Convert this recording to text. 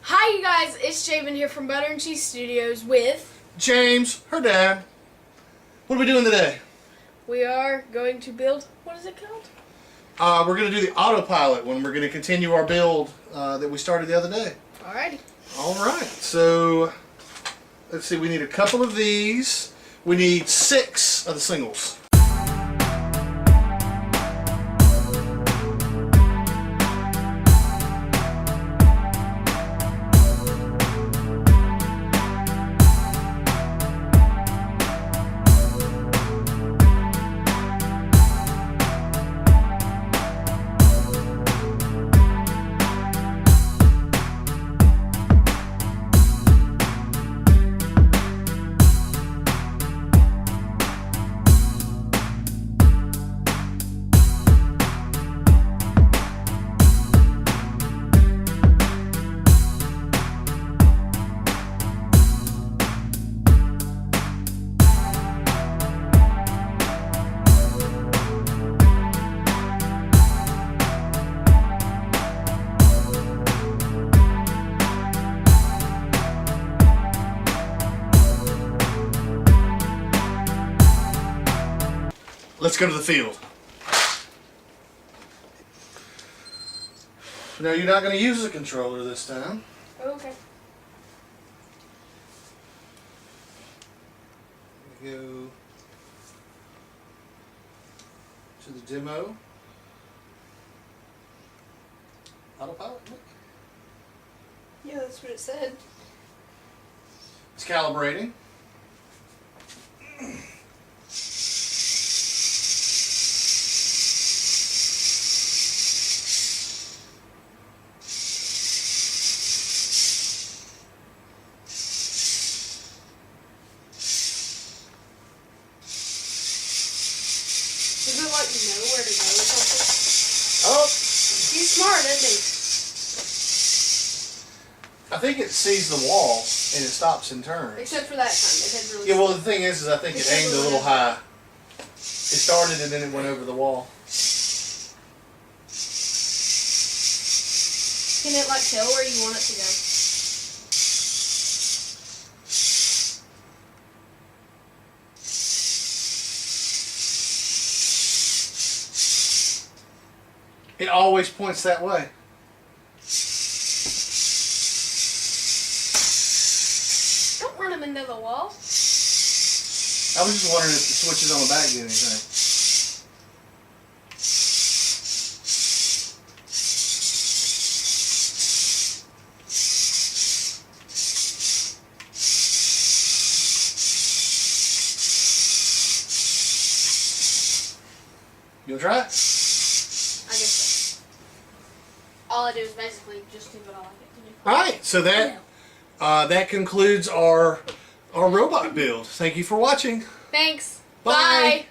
Hi you guys, it's Javen here from Butter and Cheese Studios with James, her dad. What are we doing today? we are going to build, what is it called? We're going to do the autopilot one. We're going to continue our build that we started the other day. Alrighty. Alright, so let's see, we need a couple of these. We need 6 of the singles. Let's go to the field. Now you're not going to use the controller this time. Okay. Go to the demo. Autopilot, Nick? Yeah, that's what it said. It's calibrating. Does it let you know where to go or something? Oh! He's smart, isn't I think it sees the wall and it stops and turns. he? Except for that time. It had really Yeah, well the thing is I think it aimed a little high. It started and then it went over the wall. Can it like tell where you want it to go? It always points that way. Don't run him into the wall. I was just wondering if the switches on the back did anything. You gonna try it? I guess so. All I do is basically just do what I like it to do. Alright, so that concludes our robot build. Thank you for watching. Thanks. Bye. Bye.